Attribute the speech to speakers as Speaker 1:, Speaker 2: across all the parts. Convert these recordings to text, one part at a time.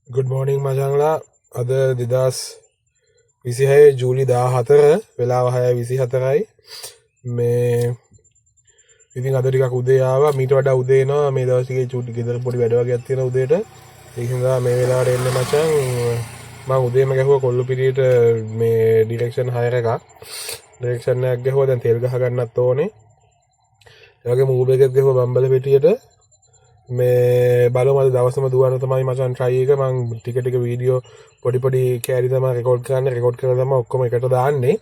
Speaker 1: Good morning මචංලා අද 2026 ජූලි 14 වෙලාව 6:24යි මේ ඉතින් අද ටිකක් උදේ ආවා මීට වඩා උදේ එනවා මේ දවස් ටිකේ චූටි ගෙදර පොඩි වැඩ වගේක් තියෙනවා උදේට ඒක නිසා මේ වෙලාවට එන්නේ මචං මම උදේම ගැහුවා කොල්ලුපිටියට මේ ඩිරෙක්ෂන් හයර් එකක් ඩිරෙක්ෂන් එකක් ගැහුවා දැන් තෙල් ගහ ගන්නත් ඕනේ ඒ වගේම ඌබර් එකක් ගැහුවා බම්බල පෙටියට මේ බලමු අද දවසම දුවන තමයි මචං try එක මම ටික ටික වීඩියෝ පොඩි කෑලි තමයි රෙකෝඩ් කරලා තමයි ඔක්කොම එකට දාන්නේ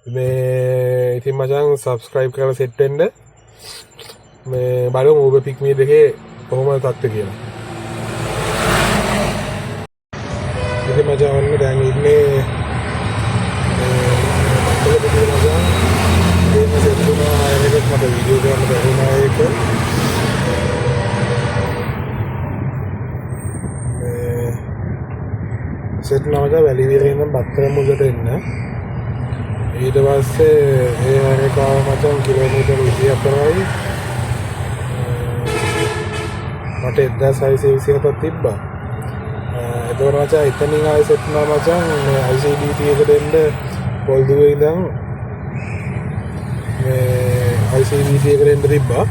Speaker 1: මේ ඉතින් මචං subscribe කරලා set වෙන්න මේ බලමු Uber pick me දෙකේ කොහොමද තත්ත්වය කියලා ඉතින් මචං ඔන්න දැන් ඉන්නේ මට වීඩියෝ කරන්න බැරිුණා ඒක සෙට් නමක වැලිවිල ඉඳන් බත්තර මුලට එන්න ඊට පස්සේ ඒ හරිකාව මචං කිලෝමීටර් 24යි මට 1627ක් තිබ්බා එතකොට මචං එතනින් ආයෙ සෙට් නා මචං මේ ICDT එකට එන්න පොල්දුවේ ඉඳන් මේ ICDT එකට එන්න තිබ්බා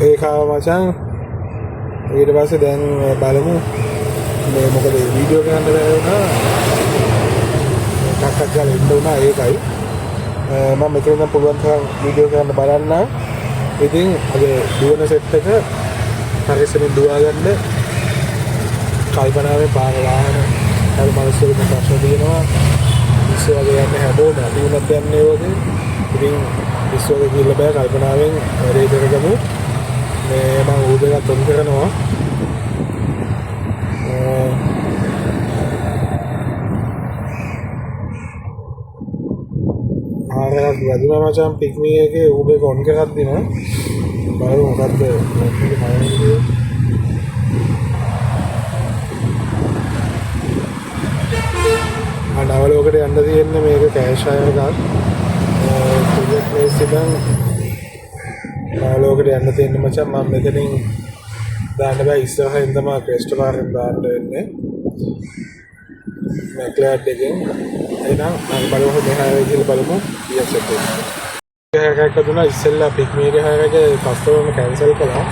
Speaker 1: ඒකාව මචං ඊට පස්සේ දැන් බලමු මේ මොකද වීඩියෝ කරන්න බැහැ වුණා ටක්ටක් ගාලා ඉන්න උනා ඒකයි මම මෙතන නම් පුළුවන් තරම් වීඩියෝ කරන්න බලන්න ඉතින් අද දුවන සෙට් එක පරිස්සමින් දුවා ගන්න කල්පනාවෙන් පාර වාහන හරි මිනිස්සුන්ට ප්‍රශ්න තියෙනවා ඉස්සර වගේ යන්නේ හැමෝම අතුණක් යන්නේ වගේ ඉතින් ඉස්සර ගිහිල්ලා බෑ කල්පනාවෙන් වැඩේ කරගමු මේ මම Uber එකත් ඔන් කරනවා ආරයක් වැදුනා මචං පික් මී එකේ Uber එක ඔන් කරද්දිම බලමු මොකද්ද මොකක්ද හරිනේ අනවලෝකට යන්න තියෙන්නේ මේක කෑෂ් හයර් එකක් ප්‍රොජෙක්ට් ප්ලේස් එකෙන් අනවලෝකට යන්න තියෙන්නේ මචං මම මෙතනින් දාන්න බෑ ඉස්සරහින් තමයි ක්‍රෙස්ටෝෆාරෙන් දාන්න වෙන්නේ මැක්ලෑඩ් එකෙන් එහෙනම් මම බලමු මෙහා ගිහලා බලමු ඊයසෙත් එකක් දුන්නා ඉස්සෙල්ලා පික් මී එක හැරගේ කස්ටමර්ම කැන්සල් කළා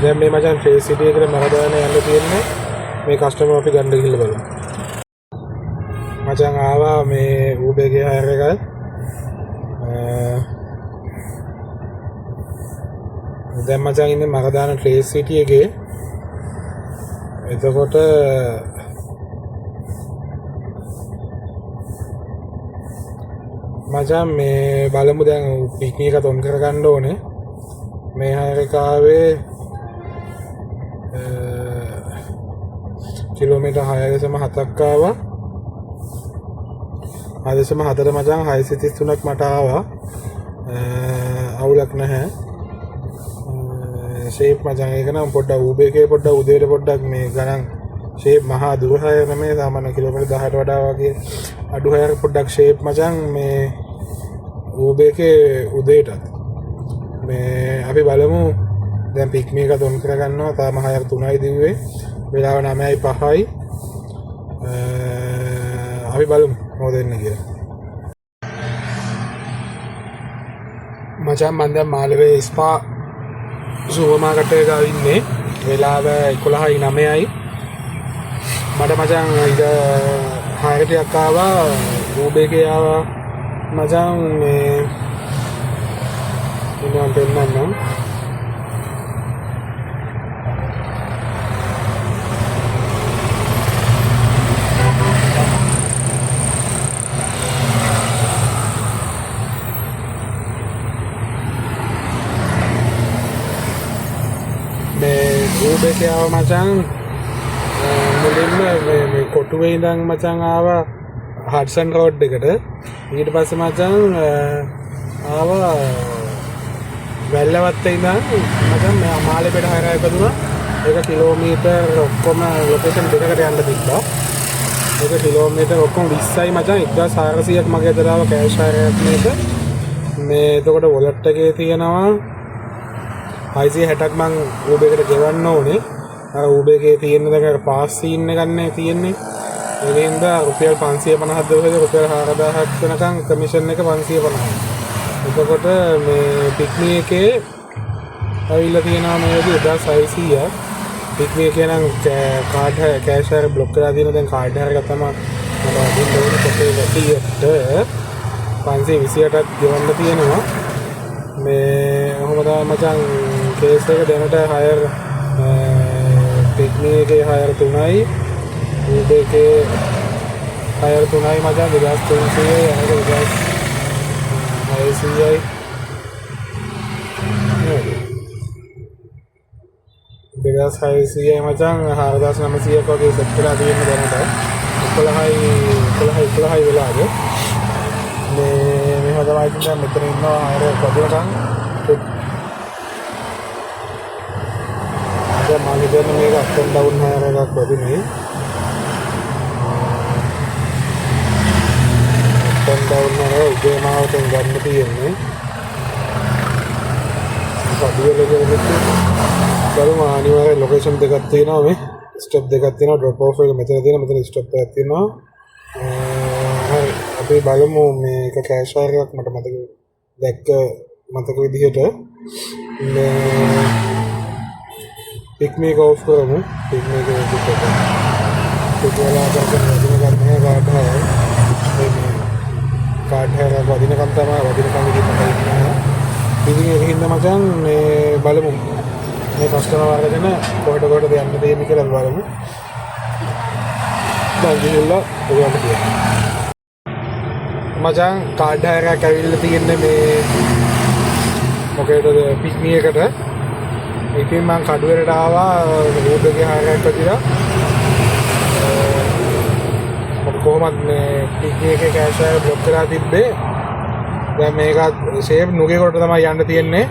Speaker 1: දැන් මේ මචං ෆේස් සිටි එකට මරදාන යන්න තියෙන්නේ මේ කස්ටමර් අපි ගන්න ගිහලා බලමු මචං ආවා මේ Uber එකේ හැර එකයි දැන් මචං ඉන්නේ මරදාන ෆේස් සිටි එකේ එතකොට මචං මේ බලමු දැන් පික්නික් එක තොන් කරගන්න ඕනේ මේ හයරකාවේ කිලෝමීටර් 6.7ක් ආවා 6.4 මචං 633ක් මට ආවා අවුලක් නැහැ ෂේප් මචං ඒක නම් පොඩ්ඩක් Uber එකේ පොඩ්ඩක් උදේට පොඩ්ඩක් මේ ගණන් ෂේප් මහා දුර හය නෙමෙයි සාමාන්‍ය කිලෝමීටර් 10ට වඩා වගේ අඩු හයර පොඩ්ඩක් ෂේප් මචං මේ Uber එකේ උදේටත් මේ අපි බලමු දැන් පික් මී එක තොන් කරගන්නවා තාම 6:03යි දිව්වේ වෙලාව 9:05යි අපි බලමු මොකද වෙන්නේ කියලා මචං මම දැන් මාළවේ ස්පා සුපර් මාකට් එක ගාව ඉන්නේ වෙලාව 11:09යි මට මචං ඉත හයරටයක් ආවා Uber එකේ ආවා මචං මේ ඉන්නම් පෙන්නන්නම් මේ Uber එකේ ආවා මචං මුලින්ම මේ කොටුවේ ඉඳන් මචං ආවා හඩ්සන් රෝඩ් එකට ඊට පස්සේ මචං ආවා වැල්ලවත්තේ ඉඳන් මචං මාළේ පෙඩ හයරය ඉපදුනා ඒක කිලෝමීටර් ඔක්කොම ලොකේෂන් දෙකකට යන්න තිබ්බා ඒක කිලෝමීටර් ඔක්කොම 20යි මචං 1400ක් මගේ දරාව කෑෂ් හයරයක් මේක මේ එතකොට වොලට් එකේ තියෙනවා 660ක් මං Uber එකට ගෙවන්න ඕනේ අර උබේගේ තියෙන දැන් පාස් සීන් එකක් නේ තියෙන්නේ. ඒකෙන්ද රුපියල් 550ක් දෙවහද රුපියල් 4000ක් වෙනකන් කමිෂන් එක 550යි. එතකොට මේ පික්නි එකේ ඇවිල්ලා තියෙනවා මේ විදිහට 1600ක්. පික්නි එකේ නම් කාඩ් කෑෂ් එක බ්ලොක් කරලා තියෙන දැන් කාඩ් එකක් තමයි මම අදින්න ඕනේ කොටේ වැටියට 528ක් ගෙවන්න තියෙනවා. මේ ඔහොම තමයි මචං කේස් එක දැනට හයර් පික්නි එකේ හයර් 3යි උදේකේ හයර් 3යි මචං 2300යි අනක 2600යි 2600යි මචං 4900ක් වගේ සෙට් කරලා තියෙන දැනට 11යි වෙලාද මේ හදලා ඉන්න මෙතන ඉන්නවා හයර් වදිනකම් දැන් මම හිතන්නේ මේක අප් ඇන්ඩ් ඩවුන් හයර් එකක් වදිනේ අප් ඇන්ඩ් ඩවුන් හයර් උදේ මාවතෙන් ගන්න තියෙන්නේ පඩිවල බලමු අනිවාර්ය ලොකේෂන් දෙකක් තියෙනවා මේ ස්ටොප් දෙකක් තියෙනවා ඩ්‍රොප් ඔෆ් එක මෙතන තියෙනවා මෙතන ස්ටොප් එකක් තියෙනවා හරි අපි බලමු මේක කෑෂ් හයර් එකක් මට මතක විදිහට මේ පික්නික් ඔෆ් කරමු පික්නික් එක විදිහට පිටවලා ගන්න කාඩ් හයර් එක වදිනකම් තමයි වදිනකම් ඉන්නවා ඉතින් ඒකින්ද මචං මේ බලමු මේ කස්ටමර් වර්ගගෙන කොහෙට යන්න දෙන්නේ කියලා බලමු දැන් ගිහිල්ලා ඔයගොල්ලන්ට කියන්න මචං කාඩ් හයර් එකක් ඇවිල්ලා තියෙන්නේ මේ මොකේද පික්නික් එකට ඉතින් මම කඩුවෙලට ආවා රූට් එකේ හයර් එකක් වදිලා කොහොමද මේ පික්නික් එකේ කෑෂ් එක බ්ලොක් කරලා තිබ්බේ දැන් මේක ෂේප් නුගේකොට තමයි යන්න තියෙන්නේ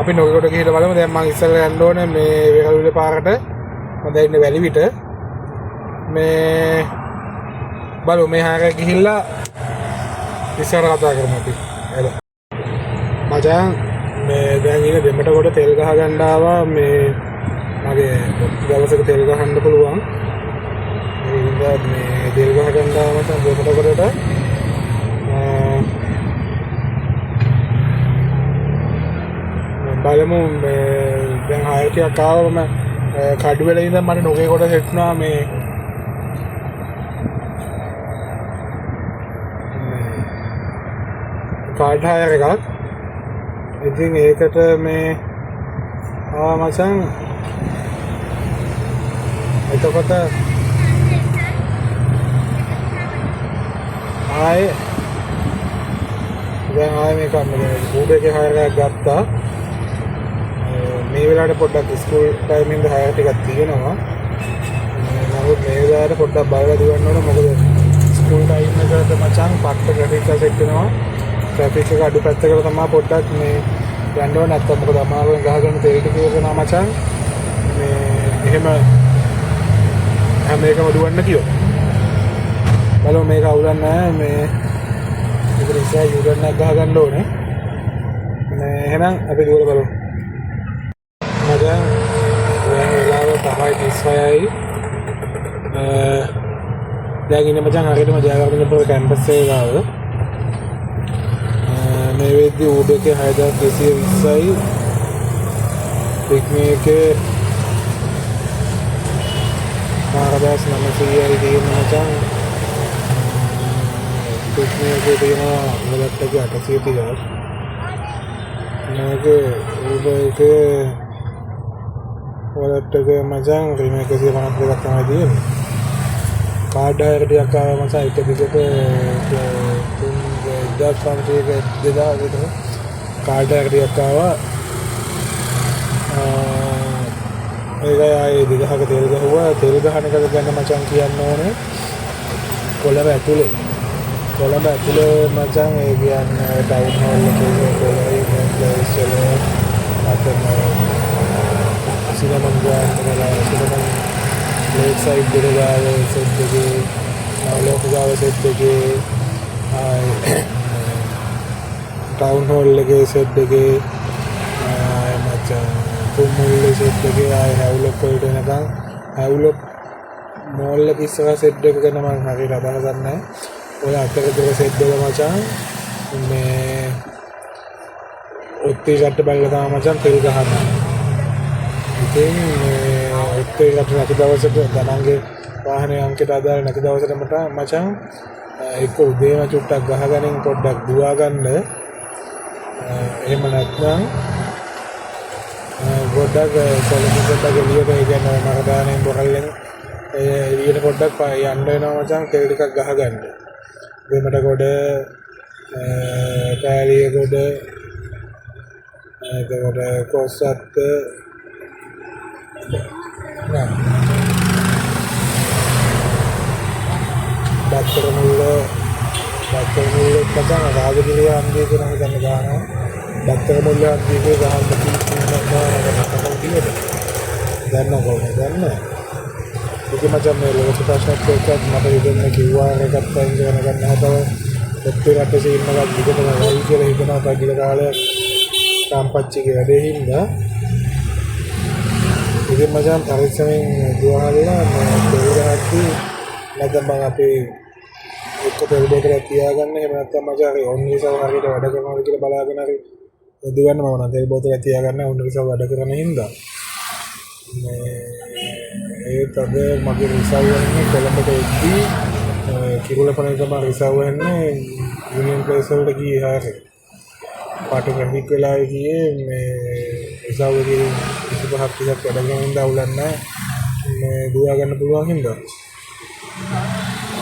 Speaker 1: අපි නුගේකොට ගිහිල්ලා බලමු දැන් මම ඉස්සෙල්ලා යන්න ඕනේ මේ වෙරළුවේ පාරට මම දැන් ඉන්නේ වැලිවිට මේ බලමු මේ හයර් එක ගිහිල්ලා ඉස්සර කතා කරමු අපි එළ මචං මේ දැන් ඉන්නේ දෙමට කොට තෙල් ගහ ගන්න ආවා මේ මගේ දවසක තෙල් ගහන්න පුළුවන් ඒ නිසා මේ තෙල් ගහ ගන්න ආවා මචං දෙමට කොටට බලමු දැන් හයර් ටිකක් ආවම කඩුවෙල ඉඳන් මට නොගේ කොට හෙට්ටුනා මේ කාඩ් හයර් එකක් ඉතින් ඒකට මේ මචං එතකොට ආයේ මේක උඩේගේ හයර් එකක් ගත්තා මේ වෙලාවට පොඩ්ඩක් ස්කූල් ටයිමින් ද හයර් ටිකක් තියෙනවා නමුත් මේ වෙලාවට පොඩ්ඩක් බලලා දුවන්න ඕන මොකද ස්කූල් ටයිම් එකට මචං පට්ට ට්‍රැෆික් එක සෙට් වෙනවා ට්‍රැෆික් එක අඩු පැත්තකට තමයි පොඩ්ඩක් මේ යන්න ඕන නැත්තම් මොකද අමාරුවෙන් ගහගන්න තෙල් ටික ඉවරනවා මචං මේ එහෙම හැම එකම දුවන්න කියෝ බලමු මේක අවුලක් නැහැ මේ ඒක නිසා යූටර්න් එකක් ගහගන්න ඕනේ මේ එහෙනම් අපි දුවලා බලමු මචං වෙලාව 5:36යි දැන් ඉන්නේ මචං හරියටම ජයවර්ධනපුර කැම්පස් එකේ ගාව මේ වෙද්දි උඩේකේ 6220යි පික්නික් එකේ 4900යි තියෙන මචං පික්නික් එකේ තියෙනවා වලට් එකේ 830ක් මේක උඩේකේ වලට් එකේ මචං රිම 152ක් තමයි තියෙන්නේ කාඩ් හයර් ටිකක් ආවා මචං එක දිගට 2000 විතර කාඩ් හයර් ටිකක් ආවා ඒකයි ආයේ 2000ක තෙල් ගහුවා තෙල් ගහන එක ගැන මචං කියන්න ඕනේ කොළඹ ඇතුලේ මචං ඒ කියන්නේ ටවුන් හෝල් එකේ කොළඹ ඉස්සෙල්ලා අතන සිනමන් ලේක් සයිඩ් දෙක ගාව සෙට් එකේ නවලෝක ගාව සෙට් එකේ ටවුන් හෝල් එකේ සෙට් එකේ මචං කුමුල්ලේ සෙට් එකේ ආය හැවුලක් වලට එනකම් නිකන් ඇවුලොත් මෝල් එක ඉස්සරහ සෙට් එක ගැන මම හරියට අදහසක් නැහැ. ඔය අතරතුර සෙට් එක මචං මේ ඔත්තේ ගැට බලලා තමයි මචං තෙල් ගහන්නේ. ඉතින් ඔත්තේ ගැට නැති දවසට ගණන්ගේ වාහනේ අංකයට අදාළ නැති දවසට මචං එක්ක උදේම චුට්ටක් ගහගනින් පොඩ්ඩක් දුවා ගන්න. එහෙම නැත්නම් පොඩ්ඩක් කොළඹ පොඩ්ඩක් එළියට ඒ කියන්නේ මරදානෙන් බොරල්ලෙන් එළියට පොඩ්ඩක් යන්න වෙනවා මචං තෙල් ටිකක් ගහගන්න. දෙමඩ කොට පෑලිය කොට එතකොට කොස්සත් බත්තර මුල්ල මචං රාජගිරිය අන්දිය කියන එක ගන්න ගන්නවා. බත්තර මුල්ල අන්දියේ ගහන්න තියෙනවා. දැන් ඉතින් මචං මේ ලෝක ප්‍රශ්නත් එක්ක මට ඉතින් කිව්වා එකක් තයින් කරන ගන්න හදව ඔත්තේ රට සීන් එකක් විදිහටම වෙයි කියලා හිතනවා පැගිල කාලයක් සම්පච්චිගේ වැඩේ හින්දා ඉතින් මචං පරිස්සමෙන් දුවහලා තෙල් ගහද්දී නැත්නම් මම අපේ එක්ක තෙල් බෝතලයක් තියාගන්න එහෙම නැත්නම් මචං හරි ඔන් විසව හරියට වැඩ කරනවා කියලා බලාගෙන හරි දුවන්න මම නම් තෙල් බෝතලයක් තියාගන්න ඔන් විසව වැඩ කරන හින්දා ඒත් අද මගේ රිසර්ව් වෙන්නේ කොළඹට එද්දී කිරුළපනේ තමයි රිසර්ව් වෙන්නේ යුනියන් ප්ලේස් වලට ගියේ හැරේ පාට ග්‍රැෆික් වෙලා ගියේ මේ රිසර්ව් එකේ 25ක් ටිකක් වැඩ කරන හින්දා අවුලක් නැහැ මේ දුවා ගන්න පුළුවන් හින්දා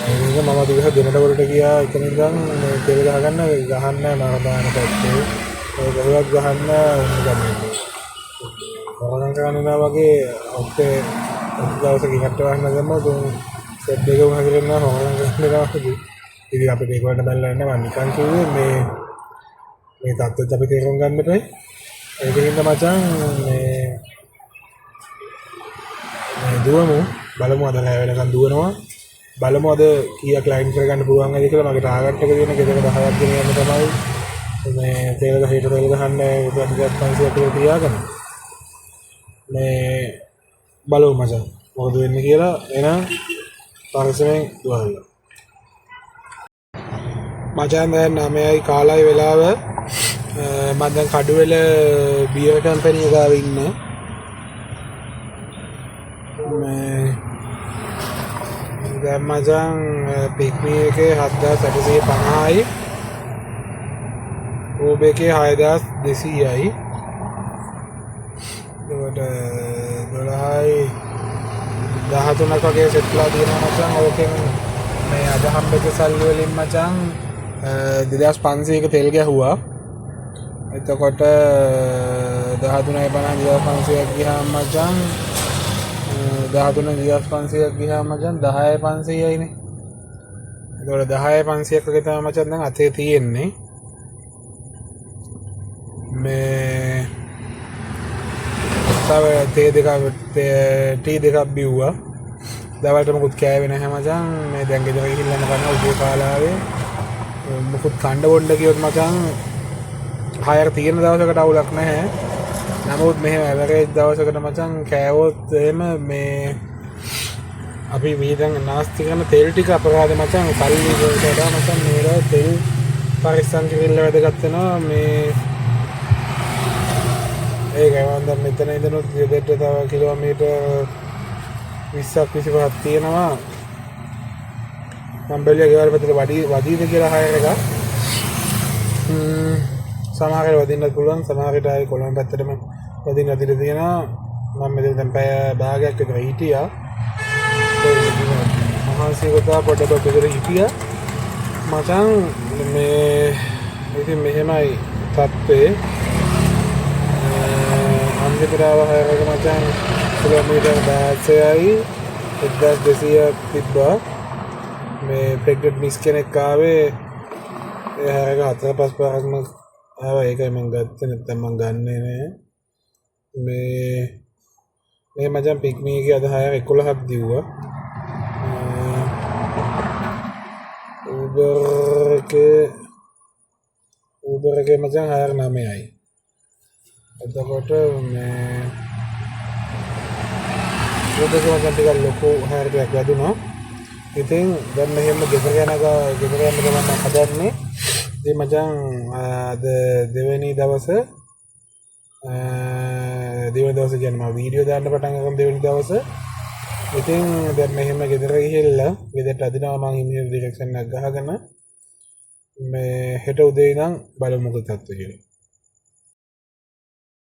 Speaker 1: ඒක මම දිවහ දෙනට වලට ගියා එතන ඉඳන් මේ තෙල් ගහන්න නරදාන පැත්තේ ඒක ගහුවක් ගහන්න උන් ගන්නේ හොරගම් කරනවා වගේ ඔක්තේ දවසක ඉහට වහන්න ගමු සෙට් එක උන් හදලා හොරගම් කරනවා වගේ ඉතින් අපිට ඒක වලට බැලලා නැහැ මම නිකන් කිව්වේ මේ තත්ත්වෙත් අපි තේරුම් ගන්න එපා ඒකෙන්ද මචං මේ දුවමු බලමු අද නැහැ වෙනකන් දුවනවා බලමු අද කීයක් ලයින් කරගන්න පුළුවන් ඇයි කියලා මගේ ටාගට් එක දෙන ගෙදර 10ක් ගෙන යන්න තමයි මේ තේල ගහේට තේල ගහන්න 2500 කියලා තියාගන්න මේ බලමු මචං මොකද වෙන්නේ කියලා එහෙනම් පරිස්සමෙන් දුවන්න මචං දැන් 9යි කාලයි වෙලාව මම දැන් කඩුවෙල බියර් කම්පැනි එක ගාව ඉන්න මේ දැන් මචං පික්මි එකේ 7850යි ඕබ එකේ 6200යි ඒකට 12යි 13ක් වගේ සෙට්ලා තියෙනවා මචං ඕකෙන් මේ අද හම්බෙච්ච සල්ලි වලින් මචං 2500ක තෙල් ගැහුවා එතකොට 13.50 ගියාම මචං 13.500 ගියාම මචං 10.500යිනේ එතකොට 10.500ක වගේ තමයි මචං දැන් අතේ තියෙන්නේ මේ තව ටී දෙකක් බිව්වා දවල්ට මොකුත් කෑවේ නැහැ මචං මේ දැන් ගෙදර ගිහිල්ලාම කන්න උදේ කාලාවේ මොකුත් කණ්ඩ බොණ්ඩ කියොත් මචං හයර තියෙන දවසකට අවුලක් නැහැ නමුත් මෙහෙම ඇවරේජ් දවසකට මචං කෑවොත් එහෙම මේ අපි මේ දැන් නාස්ති කරන තෙල් ටික අපරාධ මචං සල්ලි වලට වඩා මචං මේවා තෙල් පරිස්සම් කිරිල්ල වැදගත් වෙනවා මේ ඒකයි මම දැන් මෙතන ඉඳනොත් ගෙදරට තව කිලෝමීටර් 20ක් 25ක් තියෙනවා මම බැලුවා ගෙවල් පැත්තට වදීද කියලා හයර් එක සමහර වෙලාවට වදින්නත් පුළුවන් සමහර විට ආයේ කොළඹ පැත්තටම වදින්න අදිට තියෙනවා මම මෙතන දැන් පැය භාගයක් විතර හිටියා මහන්සියකට පොඩ්ඩක් විතර හිටියා මචං මේ ඉතින් මෙහෙමයි තත්ත්වේ අන්තිමටව හයර් එක මචං කිලෝමීටර් 16යි 1200ක් තිබ්බා මේ ප්‍රෙග්නන්ට් මිස් කෙනෙක් ආවේ ඒ හයර් එක 4-5 පාරක්ම ආවා ඒකයි මම ගත්තේ නැත්නම් මම ගන්නෙ නෑ මේ මචං පික්මි එකේ අද හයර් 11ක් දිව්වා Uber එකේ මචං හයර් 9යි එතකොට මේ උදේට මචං ටිකක් ලොකු හැරයක් වැදුණා. ඉතින් දැන් මෙහෙම ගෙදර යන ගමන් මම හදන්නේ. ඉතින් මචං අද දෙවෙනි දවසේ කියන්නේ මම වීඩියෝ දාන්න පටන් ගන්න දෙවෙනි දවසේ. ඉතින් දැන් මෙහෙම ගෙදර ගිහිල්ලා ගෙදරට අදිනවා මම ඉමේල් ඩිරෙක්ෂන් එකක් ගහගෙන මේ හෙට උදේ ඉඳන් බලමු මොකද තත්ත්වය කියලා.